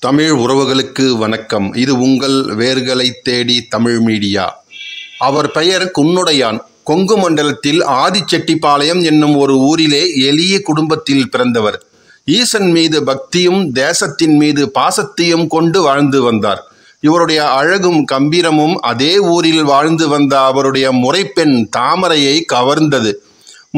தமிழ் உறவுகளுக்கு வணக்கம். இது உங்கள் வேர்களை தேடி தமிழ் மீடியா. அவர் பெயர் குன்னுடையான். கொங்கு மண்டலத்தில் ஆதிச்செட்டிப்பாளையம் என்னும் ஒரு ஊரிலே எளிய குடும்பத்தில் பிறந்தவர். ஈசன் மீது பக்தியும் தேசத்தின் மீது பாசத்தையும் கொண்டு வாழ்ந்து வந்தார். இவருடைய அழகும் கம்பீரமும் அதே ஊரில் வாழ்ந்து வந்த அவருடைய முறைப்பெண் தாமரையை கவர்ந்தது.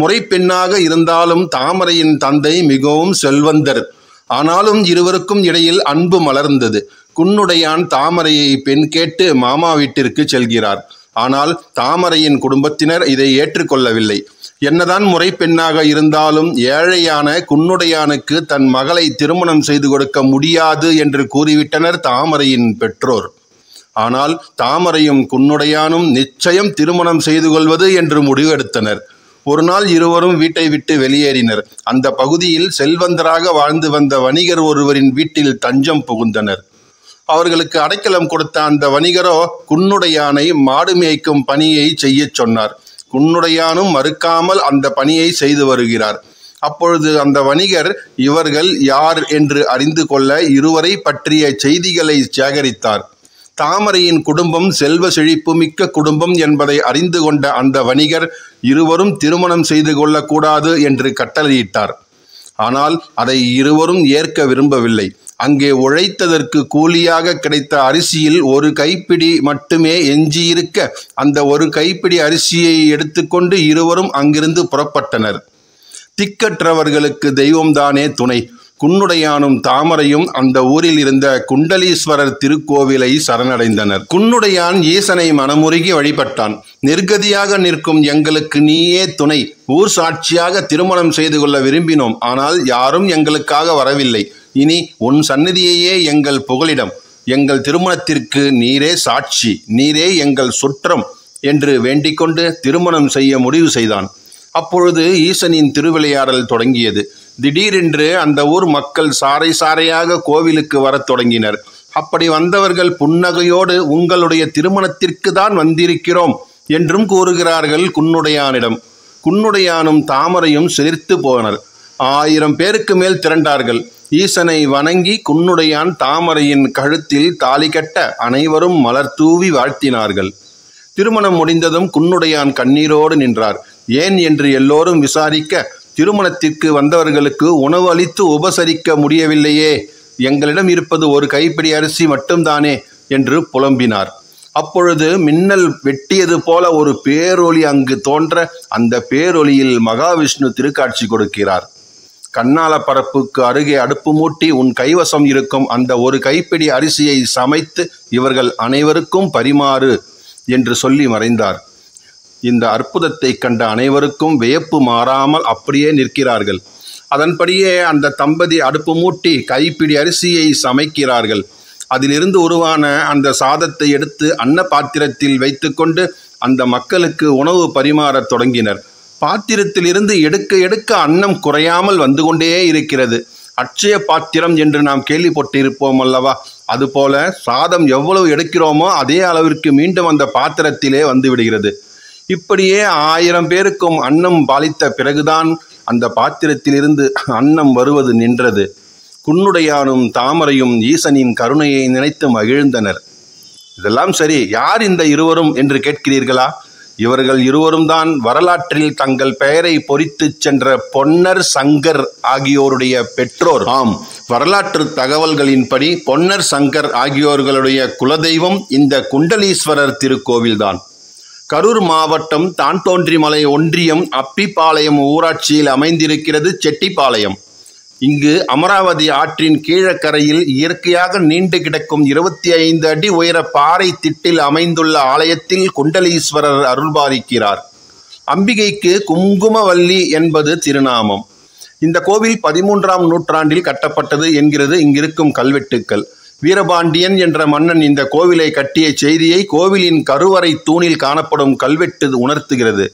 முறைப்பெண்ணாக இருந்தாலும் தாமரையின் தந்தை மிகவும் செல்வந்தர். ஆனாலும் இருவருக்கும் இடையில் அன்பு மலர்ந்தது. குன்னுடையான் தாமரையை பெண் கேட்டு மாமா வீட்டிற்கு செல்கிறார். ஆனால் தாமரையின் குடும்பத்தினர் இதை ஏற்றுக்கொள்ளவில்லை. என்னதான் முறைப்பெண்ணாக இருந்தாலும் ஏழையான குன்னுடையானுக்கு தன் மகளை திருமணம் செய்து கொடுக்க முடியாது என்று கூறிவிட்டனர் தாமரையின் பெற்றோர். ஆனால் தாமரையும் குன்னுடையானும் நிச்சயம் திருமணம் செய்து கொள்வது என்று முடிவெடுத்தனர். ஒரு நாள் இருவரும் வீட்டை விட்டு வெளியேறினர். அந்த பகுதியில் செல்வந்தராக வாழ்ந்து வந்த வணிகர் ஒருவரின் வீட்டில் தஞ்சம் புகுந்தனர். அவர்களுக்கு அடைக்கலம் கொடுத்த அந்த வணிகரோ குன்னுடையானை மாடு மேய்க்கும் பணியை செய்ய சொன்னார். குன்னுடையானும் மறுக்காமல் அந்த பணியை செய்து வருகிறார். அப்பொழுது அந்த வணிகர் இவர்கள் யார் என்று அறிந்து கொள்ள இருவரை பற்றிய செய்திகளை சேகரித்தார். தாமரையின் குடும்பம் செல்வ செழிப்பு மிக்க குடும்பம் என்பதை அறிந்து கொண்ட அந்த வணிகர் இருவரும் திருமணம் செய்து கொள்ளக்கூடாது என்று கட்டளையிட்டார். ஆனால் அதை இருவரும் ஏற்க விரும்பவில்லை. அங்கே உழைத்ததற்கு கூலியாக கிடைத்த அரிசியில் ஒரு கைப்பிடி மட்டுமே எஞ்சியிருக்க அந்த ஒரு கைப்பிடி அரிசியை எடுத்துக்கொண்டு இருவரும் அங்கிருந்து புறப்பட்டனர். திக்கற்றவர்களுக்கு தெய்வம்தானே துணை. குன்னுடையானும் தாமரையும் அந்த ஊரில் இருந்த குண்டலீஸ்வரர் திருக்கோவிலை சரணடைந்தனர். குன்னுடையான் ஈசனை மனமுருகி வழிபட்டான். நிர்கதியாக நிற்கும் எங்களுக்கு நீயே துணை. ஊர் சாட்சியாக திருமணம் செய்து கொள்ள விரும்பினோம். ஆனால் யாரும் எங்களுக்காக வரவில்லை. இனி உன் சந்நிதியையே எங்கள் புகலிடம். எங்கள் திருமணத்திற்கு நீரே சாட்சி. நீரே எங்கள் சுற்றம் என்று வேண்டிக்கொண்டு திருமணம் செய்ய முடிவு செய்தான். அப்பொழுது ஈசனின் திருவிளையாடல் தொடங்கியது. திடீரென்று அந்த ஊர் மக்கள் சாறை சாறையாக கோவிலுக்கு வரத் தொடங்கினர். அப்படி வந்தவர்கள் புன்னகையோடு உங்களுடைய திருமணத்திற்கு தான் வந்திருக்கிறோம் என்றும் கூறுகிறார்கள் குன்னுடையானிடம். குன்னுடையானும் தாமரையும் சிலிர்த்து போனர். 1000 பேருக்கு மேல் திரண்டார்கள். ஈசனை வணங்கி குன்னுடையான் தாமரையின் கழுத்தில் தாலி கட்ட அனைவரும் மலர் தூவி வாழ்த்தினார்கள். திருமணம் முடிந்ததும் குன்னுடையான் கண்ணீரோடு நின்றார். ஏன் என்று எல்லோரும் விசாரிக்க, திருமணத்திற்கு வந்தவர்களுக்கு உணவு அளித்து உபசரிக்க முடியவில்லையே, எங்களிடம் இருப்பது ஒரு கைப்பிடி அரிசி மட்டும்தானே என்று புலம்பினார். அப்பொழுது மின்னல் வெட்டியது போல ஒரு பேரொளி அங்கு தோன்ற அந்த பேரொளியில் மகாவிஷ்ணு திருக்காட்சி கொடுக்கிறார். கண்ணால பரப்புக்கு அருகே அடுப்பு மூட்டி உன் கைவசம் இருக்கும் அந்த ஒரு கைப்பிடி அரிசியை சமைத்து இவர்கள் அனைவருக்கும் பரிமாறு என்று சொல்லி மறைந்தார். இந்த அற்புதத்தை கண்ட அனைவருக்கும் வியப்பு மாறாமல் அப்படியே நிற்கிறார்கள். அதன்படியே அந்த தம்பதி அடுப்பு மூட்டி கைப்பிடி அரிசியை சமைக்கிறார்கள். அதிலிருந்து உருவான அந்த சாதத்தை எடுத்து அன்ன பாத்திரத்தில் வைத்துக்கொண்டு அந்த மக்களுக்கு உணவு பரிமாறத் தொடங்கினர். பாத்திரத்திலிருந்து எடுக்க எடுக்க அன்னம் குறையாமல் வந்து கொண்டே இருக்கிறது. அட்சய பாத்திரம் என்று நாம் கேள்விப்பட்டிருப்போம் அல்லவா? அதுபோல சாதம் எவ்வளவு எடுக்கிறோமோ அதே அளவிற்கு மீண்டும் அந்த பாத்திரத்திலே வந்து விடுகிறது. இப்படியே 1000 பேருக்கும் அன்னம் பாலித்த பிறகுதான் அந்த பாத்திரத்திலிருந்து அன்னம் வருவது நின்றது. குன்னுடையானும் தாமரையும் ஈசனின் கருணையை நினைத்து மகிழ்ந்தனர். இதெல்லாம் சரி, யார் இந்த இருவரும் என்று கேட்கிறீர்களா? இவர்கள் இருவரும் தான் வரலாற்றில் தங்கள் பெயரை பொறித்து சென்ற பொன்னர் சங்கர் ஆகியோருடைய பெற்றோர். ஆம், வரலாற்று தகவல்களின்படி பொன்னர் சங்கர் ஆகியோர்களுடைய குலதெய்வம் இந்த குண்டலீஸ்வரர் திருக்கோவில்தான். கரூர் மாவட்டம் தான்தோன்றிமலை ஒன்றியம் அப்பிபாளையம் ஊராட்சியில் அமைந்திருக்கிறது செட்டிப்பாளையம். இங்கு அமராவதி ஆற்றின் கீழக்கரையில் இயற்கையாக நீண்டு கிடக்கும் 25 அடி உயர பாறை திட்டில் அமைந்துள்ள ஆலயத்தில் குண்டலீஸ்வரர் அருள்பாலிக்கிறார். அம்பிகைக்கு குங்குமவல்லி என்பது திருநாமம். இந்த கோவில் 13ஆம் நூற்றாண்டில் கட்டப்பட்டது என்கிறது இங்கிருக்கும் கல்வெட்டுக்கள். வீரபாண்டியன் என்ற மன்னன் இந்த கோவிலை கட்டிய செய்தியை கோவிலின் கருவறை தூணில் காணப்படும் கல்வெட்டு உணர்த்துகிறது.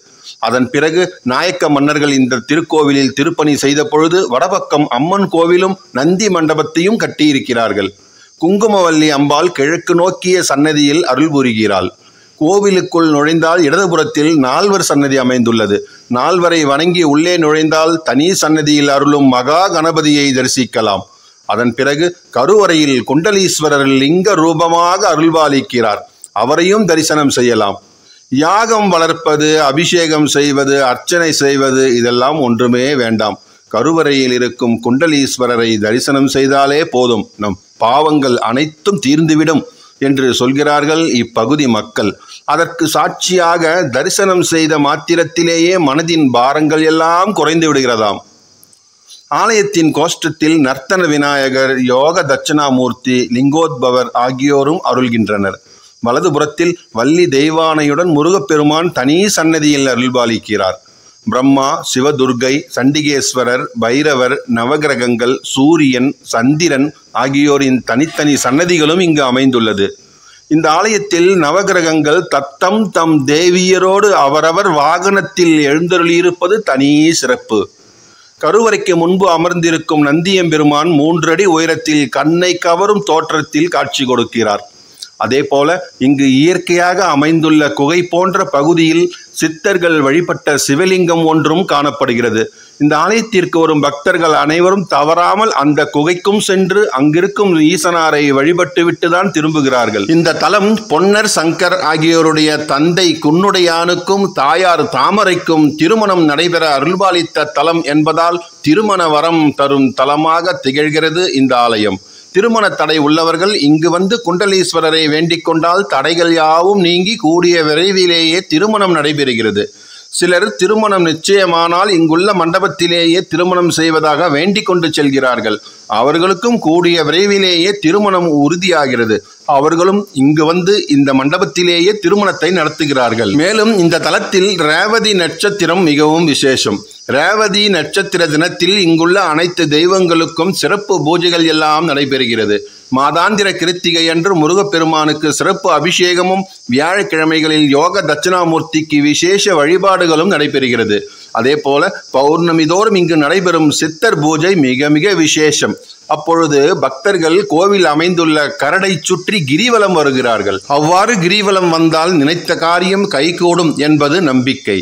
அதன் பிறகு நாயக்க மன்னர்கள் இந்த திருக்கோவிலில் திருப்பணி செய்த பொழுது வடபக்கம் அம்மன் கோவிலும் நந்தி மண்டபத்தையும் கட்டியிருக்கிறார்கள். குங்குமவல்லி அம்பாள் கிழக்கு நோக்கிய சன்னதியில் அருள் புரிகிறாள். கோவிலுக்குள் நுழைந்தால் இடதுபுறத்தில் 4வர் சன்னதி அமைந்துள்ளது. 4வரை வணங்கி உள்ளே நுழைந்தால் தனி சன்னதியில் அருளும் மகா கணபதியை தரிசிக்கலாம். அதன் பிறகு கருவறையில் குண்டலீஸ்வரர் லிங்க ரூபமாக அருள்பாலிக்கிறார். அவரையும் தரிசனம் செய்யலாம். யாகம் வளர்ப்பது, அபிஷேகம் செய்வது, அர்ச்சனை செய்வது இதெல்லாம் ஒன்றுமே வேண்டாம். கருவறையில் இருக்கும் குண்டலீஸ்வரரை தரிசனம் செய்தாலே போதும், நம் பாவங்கள் அனைத்தும் தீர்ந்துவிடும் என்று சொல்கிறார்கள் இப்பகுதி மக்கள். அதற்கு சாட்சியாக தரிசனம் செய்த மாத்திரத்திலேயே மனதின் பாரங்கள் எல்லாம் குறைந்து விடுகிறதாம். ஆலயத்தின் கோஷ்டத்தில் நர்த்தன விநாயகர், யோக தட்சிணாமூர்த்தி, லிங்கோத்பவர் ஆகியோரும் அருள்கின்றனர். வலதுபுறத்தில் வள்ளி தெய்வானையுடன் முருகப்பெருமான் தனி சன்னதியில் அருள்பாலிக்கிறார். பிரம்மா, சிவதுர்கை, சண்டிகேஸ்வரர், பைரவர், நவகிரகங்கள், சூரியன், சந்திரன் ஆகியோரின் தனித்தனி சன்னதிகளும் இங்கு அமைந்துள்ளது. இந்த ஆலயத்தில் நவகிரகங்கள் தத்தம் தம் தேவியரோடு அவரவர் வாகனத்தில் எழுந்தருளியிருப்பது தனி சிறப்பு. கருவறைக்கு முன்பு அமர்ந்திருக்கும் நந்தியம்பெருமான் 3 அடி உயரத்தில் கண்ணை கவரும் தோற்றத்தில் காட்சி கொடுக்கிறார். அதே போல இங்கு இயற்கையாக அமைந்துள்ள குகை போன்ற பகுதியில் சித்தர்கள் வழிபட்ட சிவலிங்கம் ஒன்றும் காணப்படுகிறது. இந்த ஆலயத்திற்கு வரும் பக்தர்கள் அனைவரும் தவறாமல் அந்த குகைக்கும் சென்று அங்கிருக்கும் ஈசனாரை வழிபட்டுவிட்டு தான் திரும்புகிறார்கள். இந்த தலம் பொன்னர் சங்கர் ஆகியோருடைய தந்தை குன்னுடையானுக்கும் தாயார் தாமரைக்கும் திருமணம் நடைபெற அருள்பாலித்த தலம் என்பதால் திருமண வரம் தரும் தலமாக திகழ்கிறது இந்த ஆலயம். திருமண தடை உள்ளவர்கள் இங்கு வந்து குண்டலீஸ்வரரை வேண்டிக் கொண்டால் தடைகள் யாவும் நீங்கி கூடிய விரைவிலேயே திருமணம் நடைபெறுகிறது. சிலர் திருமணம் நிச்சயமானால் இங்குள்ள மண்டபத்திலேயே திருமணம் செய்வதாக வேண்டிக் கொண்டு செல்கிறார்கள். அவர்களுக்கும் கூடிய விரைவிலேயே திருமணம் உறுதியாகிறது. அவர்களும் இங்கு வந்து இந்த மண்டபத்திலேயே திருமணத்தை நடத்துகிறார்கள். மேலும் இந்த தலத்தில் ரேவதி நட்சத்திரம் மிகவும் விசேஷம். ரேவதி நட்சத்திர தினத்தில் இங்குள்ள அனைத்து தெய்வங்களுக்கும் சிறப்பு பூஜைகள் எல்லாம் நடைபெறுகிறது. மாதாந்திர கிருத்திகை அன்று முருகப்பெருமானுக்கு சிறப்பு அபிஷேகமும், வியாழக்கிழமைகளில் யோக தட்சிணாமூர்த்திக்கு விசேஷ வழிபாடுகளும் நடைபெறுகிறது. அதே போல பௌர்ணமி தோறும் இங்கு நடைபெறும் சித்தர் பூஜை மிக மிக விசேஷம். அப்பொழுது பக்தர்கள் கோவில் அமைந்துள்ள கரடை சுற்றி கிரிவலம் வருகிறார்கள். அவ்வாறு கிரிவலம் வந்தால் நினைத்த காரியம் கைகூடும் என்பது நம்பிக்கை.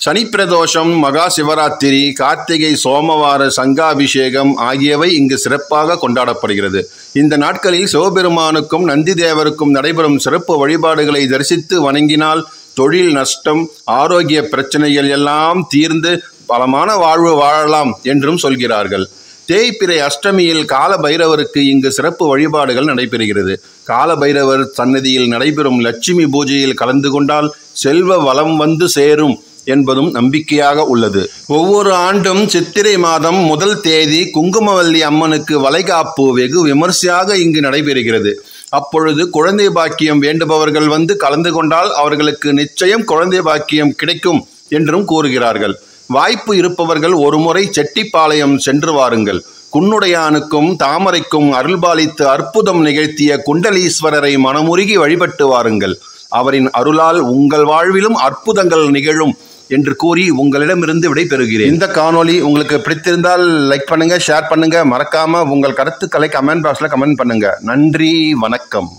சனி பிரதோஷம், மகா சிவராத்திரி, கார்த்திகை சோமவார சங்காபிஷேகம் ஆகியவை இங்கு சிறப்பாக கொண்டாடப்படுகிறது. இந்த நாட்களில் சிவபெருமானுக்கும் நந்தி தேவருக்கும் நடைபெறும் சிறப்பு வழிபாடுகளை தரிசித்து வணங்கினால் தொழில் நஷ்டம், ஆரோக்கிய பிரச்சனைகள் எல்லாம் தீர்ந்து பலமான வாழ்வு வாழலாம் என்றும் சொல்கிறார்கள். தேய்பிறை அஷ்டமியில் கால பைரவருக்கு இங்கு சிறப்பு வழிபாடுகள் நடைபெறுகிறது. கால பைரவர் சன்னதியில் நடைபெறும் லட்சுமி பூஜையில் கலந்து கொண்டால் செல்வ வளம் வந்து சேரும் என்பதும் நம்பிக்கையாக உள்ளது. ஒவ்வொரு ஆண்டும் சித்திரை மாதம் 1 தேதி குங்குமவல்லி அம்மனுக்கு வளைகாப்பு வெகு விமர்சையாக இங்கு நடைபெறுகிறது. அப்பொழுது குழந்தை பாக்கியம் வேண்டுபவர்கள் வந்து கலந்து கொண்டால் அவர்களுக்கு நிச்சயம் குழந்தை பாக்கியம் கிடைக்கும் என்றும் கூறுகிறார்கள். வாய்ப்பு இருப்பவர்கள் ஒருமுறை செட்டிப்பாளையம் சென்று வாருங்கள். குன்னுடையானுக்கும் தாமரைக்கும் அருள்பாலித்து அற்புதம் நிகழ்த்திய குண்டலீஸ்வரரை மனமுருகி வழிபட்டு வாருங்கள். அவரின் அருளால் உங்கள் வாழ்விலும் அற்புதங்கள் நிகழும் என்று கூறி உங்களிடமிருந்து விடைபெறுகிறேன். இந்த காணொளி உங்களுக்கு பிடித்திருந்தால் லைக் பண்ணுங்க, ஷேர் பண்ணுங்க, மறக்காம உங்கள் கருத்துக்களை கமெண்ட் பாக்ஸ்ல கமெண்ட் பண்ணுங்க. நன்றி, வணக்கம்.